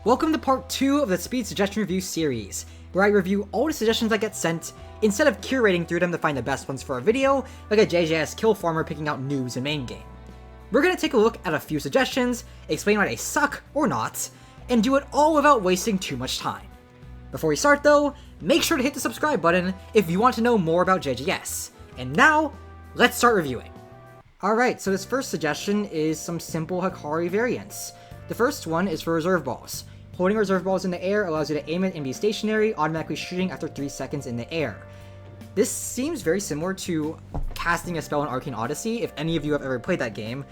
Welcome to part 2 of the Speed Suggestion Review series, where I review all the suggestions that get sent, instead of curating through them to find the best ones for a video, like a JJS kill farmer picking out noobs in main game. We're going to take a look at a few suggestions, explain why they suck or not, and do it all without wasting too much time. Before we start though, make sure to hit the subscribe button if you want to know more about JJS. And now, let's start reviewing. Alright, so this first suggestion is some simple Hakari variants. The first one is for reserve balls. Holding reserve balls in the air allows you to aim it and be stationary, automatically shooting after 3 seconds in the air. This seems very similar to casting a spell in Arcane Odyssey, if any of you have ever played that game,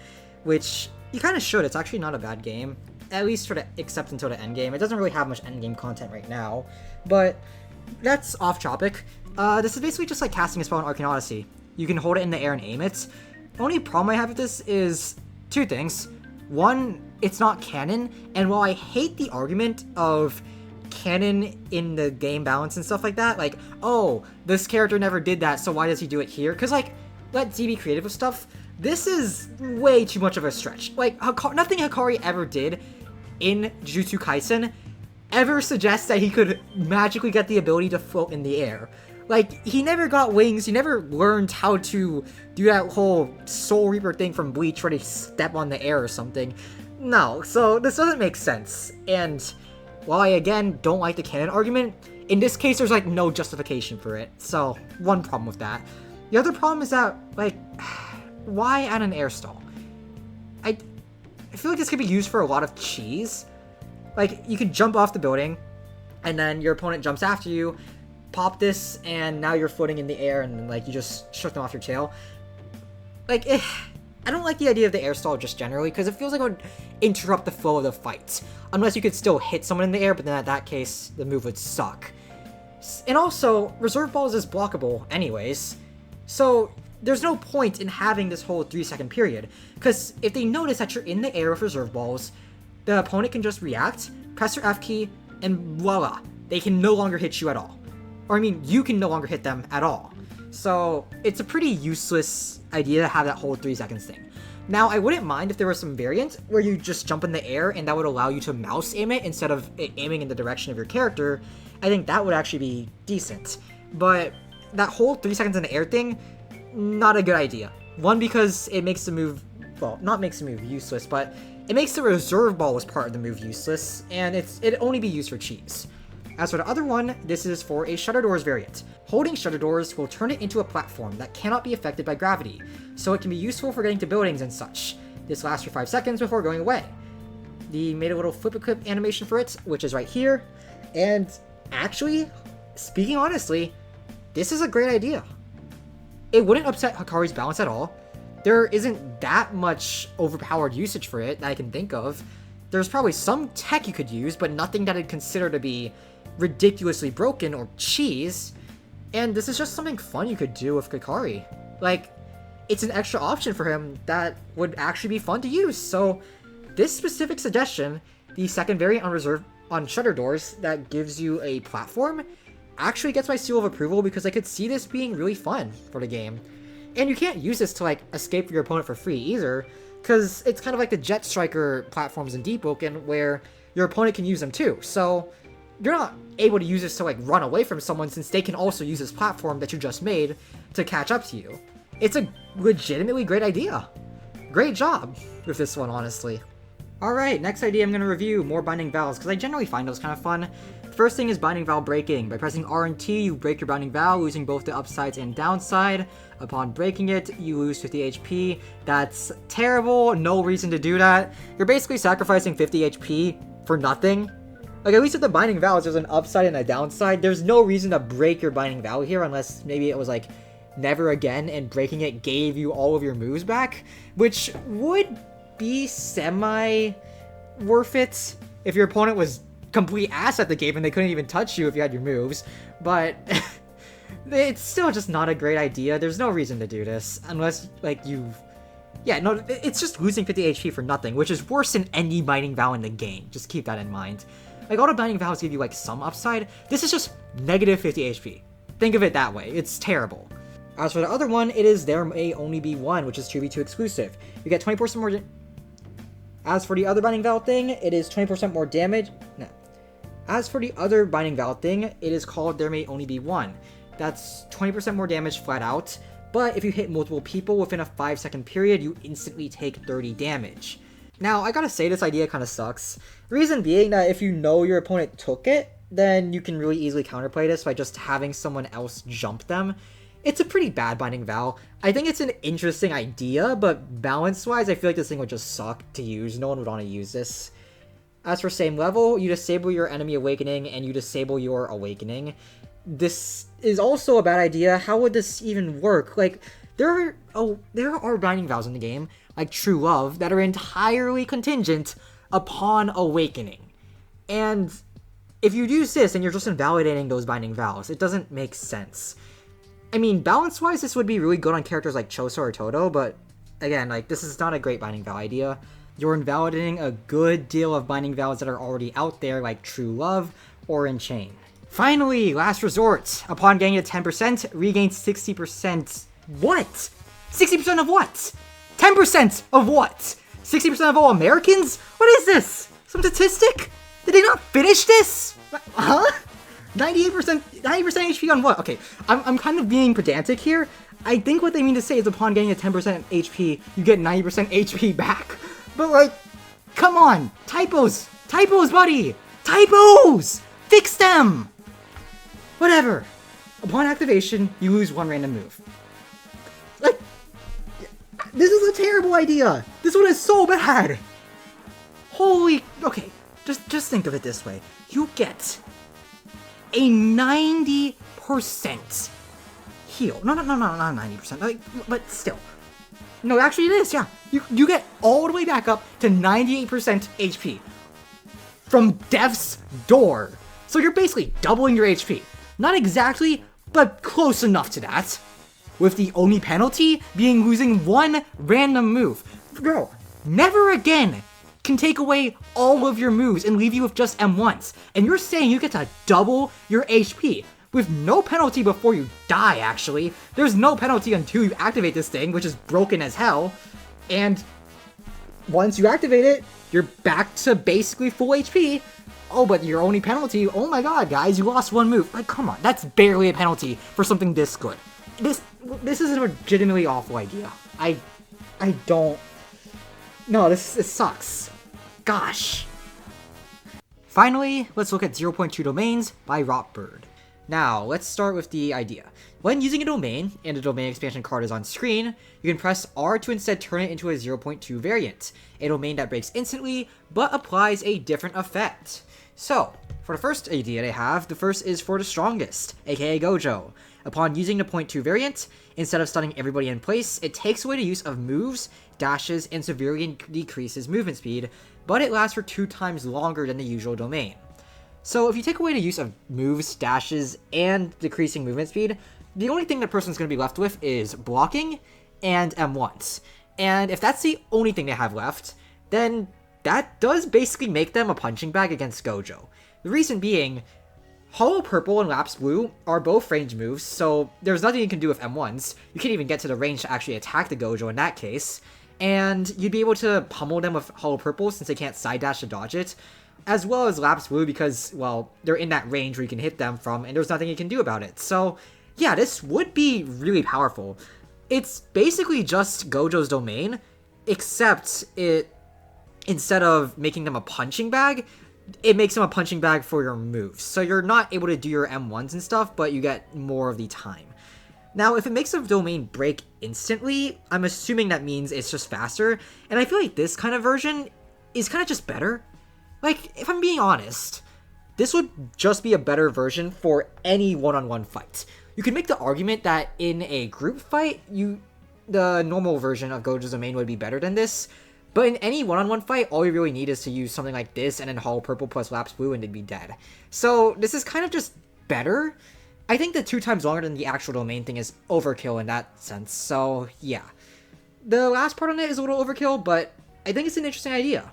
which you kind of should. It's actually not a bad game, at least for the, except until the end game. It doesn't really have much end game content right now, but that's off topic. This is basically just like casting a spell in Arcane Odyssey. You can hold it in the air and aim it. The only problem I have with this is two things. One, it's not canon, and while I hate the argument of canon in the game balance and stuff like that, like, oh, this character never did that, so why does he do it here? Because, like, let Z be creative with stuff. This is way too much of a stretch. Like, nothing Hakari ever did in Jujutsu Kaisen ever suggests that he could magically get the ability to float in the air. Like, he never got wings, he never learned how to do that whole Soul Reaper thing from Bleach where they step on the air or something. No, so this doesn't make sense. And while I, again, don't like the canon argument, in this case there's, like, no justification for it. So, one problem with that. The other problem is that, like, why add an air stall? I feel like this could be used for a lot of cheese. Like, you could jump off the building, and then your opponent jumps after you, pop this, and now you're floating in the air, and like you just shook them off your tail. Like, I don't like the idea of the air stall just generally, because it feels like it would interrupt the flow of the fight. Unless you could still hit someone in the air, but then at that case, the move would suck. And also, reserve balls is blockable anyways, so there's no point in having this whole 3-second period, because if they notice that you're in the air with reserve balls, the opponent can just react, press your F key, and voila, they can no longer hit you at all. Or I mean, you can no longer hit them at all. So it's a pretty useless idea to have that whole 3 seconds thing. Now, I wouldn't mind if there was some variant where you just jump in the air and that would allow you to mouse aim it instead of it aiming in the direction of your character. I think that would actually be decent. But that whole 3 seconds in the air thing, not a good idea. One, because it makes the move, well, not makes the move useless, but it makes the reserve ball as part of the move useless, and it'd only be used for cheese. As for the other one, this is for a Shutter Doors variant. Holding Shutter Doors will turn it into a platform that cannot be affected by gravity, so it can be useful for getting to buildings and such. This lasts for 5 seconds before going away. They made a little flip-a-clip animation for it, which is right here, and actually, speaking honestly, this is a great idea. It wouldn't upset Hakari's balance at all. There isn't that much overpowered usage for it that I can think of. There's probably some tech you could use, but nothing that I'd consider to be ridiculously broken or cheese. And this is just something fun you could do with Hakari. Like, it's an extra option for him that would actually be fun to use. So this specific suggestion, the second variant on Shutter Doors that gives you a platform, actually gets my seal of approval because I could see this being really fun for the game. And you can't use this to, like, escape your opponent for free either, because it's kind of like the Jet Striker platforms in Deep Oaken where your opponent can use them too. So you're not able to use this to, like, run away from someone since they can also use this platform that you just made to catch up to you. It's a legitimately great idea. Great job with this one, honestly. Alright, next idea I'm going to review, more Binding Vows, because I generally find those kind of fun. First thing is Binding Vow breaking. By pressing R and T, you break your Binding Vow, losing both the upsides and downside. Upon breaking it, you lose 50 HP. That's terrible, no reason to do that. You're basically sacrificing 50 HP for nothing. Like, at least with the Binding Vows, there's an upside and a downside. There's no reason to break your Binding Vow here, unless maybe it was like, never again, and breaking it gave you all of your moves back, which would be semi-worth it if your opponent was complete ass at the game and they couldn't even touch you if you had your moves, but it's still just not a great idea. There's no reason to do this, unless, like, it's just losing 50 HP for nothing, which is worse than any Binding Vow in the game. Just keep that in mind. Like, all the Binding Vows give you, like, some upside. This is just negative 50 HP. Think of it that way. It's terrible. As for the other one, it is There May Only Be One, which is 2v2 exclusive. You get 20% more... As for the other Binding Vow thing, it is 20% more damage. No. As for the other Binding Vow thing, it is called There May Only Be One. That's 20% more damage flat out, but if you hit multiple people within a 5-second period, you instantly take 30 damage. Now, I gotta say this idea kinda sucks. The reason being that if you know your opponent took it, then you can really easily counterplay this by just having someone else jump them. It's a pretty bad Binding Vow. I think it's an interesting idea, but balance-wise, I feel like this thing would just suck to use. No one would want to use this. As for same level, you disable your enemy awakening, and you disable your awakening. This is also a bad idea. How would this even work? Like, there are Binding Vows in the game, like True Love, that are entirely contingent upon awakening. And if you use this, then you're just invalidating those Binding Vows. It doesn't make sense. I mean, balance-wise, this would be really good on characters like Choso or Todo, but again, like, this is not a great Binding Vow idea. You're invalidating a good deal of Binding Vows that are already out there, like True Love or Enchain. Finally, Last Resort. Upon getting to 10%, regain 60%. What? 60% of what? 10% of what? 60% of all Americans? What is this? Some statistic? Did they not finish this? Huh? 90% HP on what? Okay, I'm kind of being pedantic here. I think what they mean to say is upon getting a 10% HP, you get 90% HP back. But like, come on! Typos! Typos, buddy! Typos! Fix them! Whatever. Upon activation, you lose one random move. Like, this is a terrible idea! This one is so bad! Holy... Okay, just think of it this way. You get a 90% heal. No, not 90%, like, but still. No, actually it is, yeah. You get all the way back up to 98% HP from Death's Door. So you're basically doubling your HP. Not exactly, but close enough to that. With the only penalty being losing one random move. Bro, never again can take away all of your moves and leave you with just M1s. And you're saying you get to double your HP with no penalty before you die, actually. There's no penalty until you activate this thing, which is broken as hell. And once you activate it, you're back to basically full HP. Oh, but your only penalty, oh my god, guys, you lost one move. Like, come on, that's barely a penalty for something this good. This is a legitimately awful idea. I don't... No, this sucks. Gosh. Finally, let's look at 0.2 domains by Rotberg. Now, let's start with the idea. When using a domain, and a domain expansion card is on screen, you can press R to instead turn it into a 0.2 variant, a domain that breaks instantly, but applies a different effect. So, for the first idea they have, the first is for the strongest, aka Gojo. Upon using the 0.2 variant, instead of stunning everybody in place, it takes away the use of moves, dashes, and severely decreases movement speed, but it lasts for 2 times longer than the usual domain. So if you take away the use of moves, dashes, and decreasing movement speed, the only thing that person's going to be left with is blocking and M1s. And if that's the only thing they have left, then that does basically make them a punching bag against Gojo. The reason being, Hollow Purple and Lapse Blue are both range moves, so there's nothing you can do with M1s. You can't even get to the range to actually attack the Gojo in that case. And you'd be able to pummel them with Hollow Purple since they can't side dash to dodge it, as well as Lapse Blue because, well, they're in that range where you can hit them from, and there's nothing you can do about it. So, yeah, this would be really powerful. It's basically just Gojo's domain, except it, instead of making them a punching bag, it makes them a punching bag for your moves. So you're not able to do your M1s and stuff, but you get more of the time. Now, if it makes a domain break instantly, I'm assuming that means it's just faster, and I feel like this kind of version is kind of just better. Like, if I'm being honest, this would just be a better version for any one-on-one fight. You can make the argument that in a group fight, the normal version of Gojo's domain would be better than this, but in any one-on-one fight, all you really need is to use something like this and then Hollow Purple plus Lapse Blue and they'd be dead. So this is kind of just better. I think the 2 times longer than the actual domain thing is overkill in that sense, so yeah. The last part on it is a little overkill, but I think it's an interesting idea.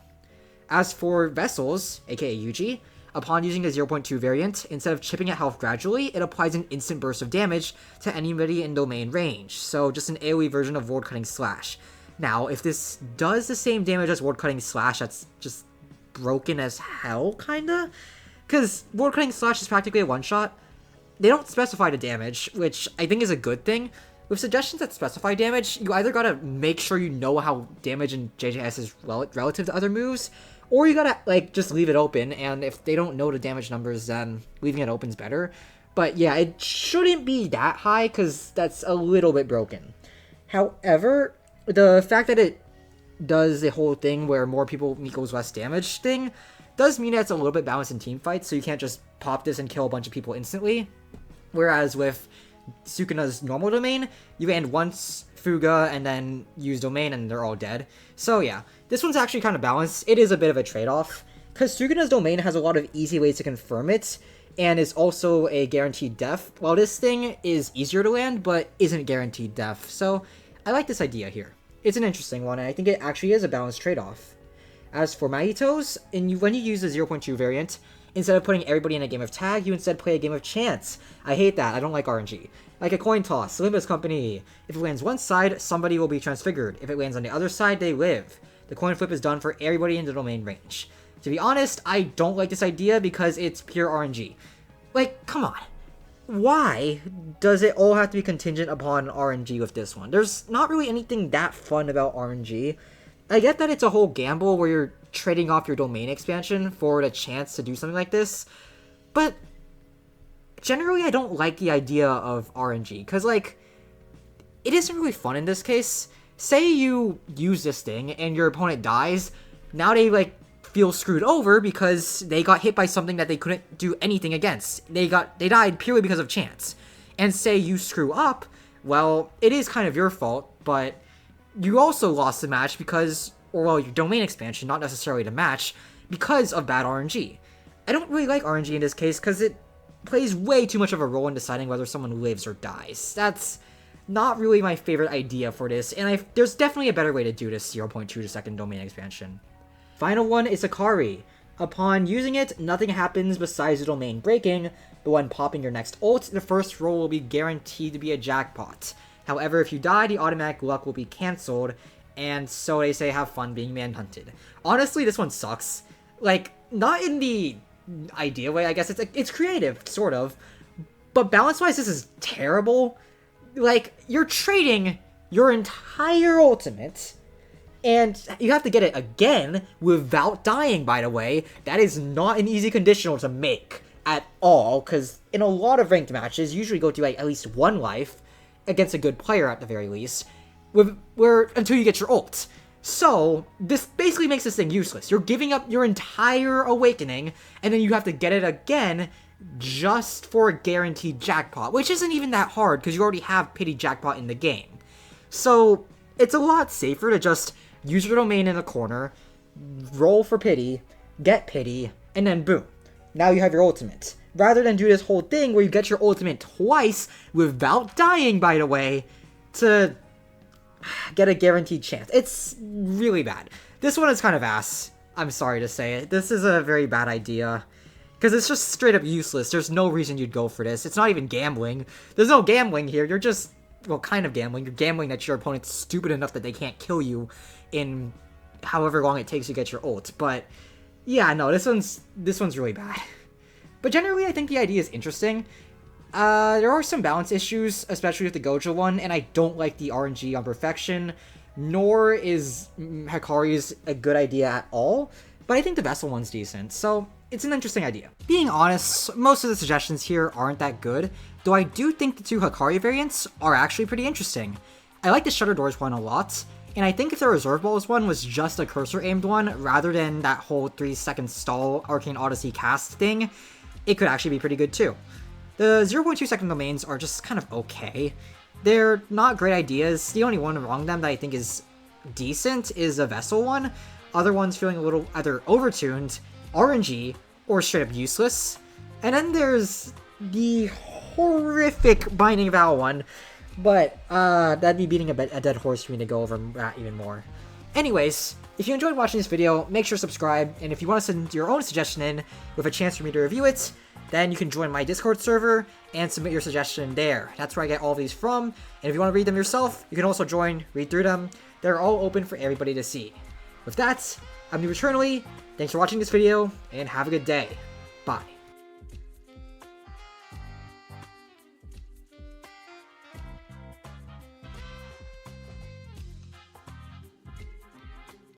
As for Vessels, aka Yuji, upon using the 0.2 variant, instead of chipping at health gradually, it applies an instant burst of damage to anybody in domain range, so just an AoE version of World Cutting Slash. Now, if this does the same damage as Ward Cutting Slash, that's just broken as hell, kinda? Because Ward Cutting Slash is practically a one-shot. They don't specify the damage, which I think is a good thing. With suggestions that specify damage, you either gotta make sure you know how damage in JJS is relative to other moves, or you gotta, like, just leave it open, and if they don't know the damage numbers, then leaving it open is better. But yeah, it shouldn't be that high, because that's a little bit broken. However, the fact that it does the whole thing where more people equals less damage thing does mean that it's a little bit balanced in team fights, so you can't just pop this and kill a bunch of people instantly. Whereas with Sukuna's normal domain, you land once Fuga and then use domain and they're all dead. So yeah, this one's actually kind of balanced. It is a bit of a trade-off, because Sukuna's domain has a lot of easy ways to confirm it, and is also a guaranteed death, while this thing is easier to land, but isn't guaranteed death. So I like this idea here. It's an interesting one, and I think it actually is a balanced trade-off. As for Mahito's, when you use the 0.2 variant, instead of putting everybody in a game of tag, you instead play a game of chance. I hate that. I don't like RNG. Like a coin toss, Olympus Company. If it lands one side, somebody will be transfigured. If it lands on the other side, they live. The coin flip is done for everybody in the domain range. To be honest, I don't like this idea because it's pure RNG. Like, come on. Why does it all have to be contingent upon RNG with this one? There's not really anything that fun about RNG. I get that it's a whole gamble where you're trading off your domain expansion for the chance to do something like this, but generally I don't like the idea of RNG, because, like, it isn't really fun in this case. Say you use this thing and your opponent dies, now they, like, feel screwed over because they got hit by something that they couldn't do anything against. They died purely because of chance. And say you screw up, well, it is kind of your fault, but you also lost the match because, or well, your domain expansion, not necessarily the match, because of bad RNG. I don't really like RNG in this case because it plays way too much of a role in deciding whether someone lives or dies. That's not really my favorite idea for this, and there's definitely a better way to do this 0.2 second domain expansion. Final one is Hakari. Upon using it, nothing happens besides the domain breaking, but when popping your next ult, the first roll will be guaranteed to be a jackpot. However, if you die, the automatic luck will be cancelled, and so they say have fun being manhunted. Honestly, this one sucks. Like, not in the idea way, I guess. It's creative, sort of. But balance-wise, this is terrible. Like, you're trading your entire ultimate, and you have to get it again without dying, by the way. That is not an easy conditional to make at all, because in a lot of ranked matches, you usually go through, like, at least one life, against a good player at the very least, until you get your ult. So, this basically makes this thing useless. You're giving up your entire awakening, and then you have to get it again just for a guaranteed jackpot, which isn't even that hard, because you already have Pity Jackpot in the game. So, it's a lot safer to just use your domain in a corner, roll for Pity, get Pity, and then boom. Now you have your ultimate. Rather than do this whole thing where you get your ultimate twice without dying, by the way, to get a guaranteed chance. It's really bad. This one is kind of ass. I'm sorry to say it. This is a very bad idea. Because it's just straight up useless. There's no reason you'd go for this. It's not even gambling. There's no gambling here. You're just, well, kind of gambling. You're gambling that your opponent's stupid enough that they can't kill you in however long it takes to get your ult. But yeah, no, this one's really bad. But generally, I think the idea is interesting. There are some balance issues, especially with the Gojo one, and I don't like the RNG on perfection, nor is Hakari's a good idea at all, but I think the Vessel one's decent, so it's an interesting idea. Being honest, most of the suggestions here aren't that good, though I do think the two Hakari variants are actually pretty interesting. I like the Shutter Doors one a lot, and I think if the Reserve Balls one was just a cursor-aimed one, rather than that whole 3-second stall Arcane Odyssey cast thing, it could actually be pretty good too. The 0.2 second domains are just kind of okay. They're not great ideas. The only one among them that I think is decent is a Vessel one. Other ones feeling a little either overtuned, RNG, or straight up useless. And then there's the horrific Binding Vow one, but that'd be beating a dead horse for me to go over that even more. Anyways, if you enjoyed watching this video, make sure to subscribe, and if you want to send your own suggestion in with a chance for me to review it, then you can join my Discord server and submit your suggestion there. That's where I get all these from, and if you want to read them yourself, you can also join, read through them. that are all open for everybody to see. With that, I'm New Eternally, thanks for watching this video, and have a good day. Bye.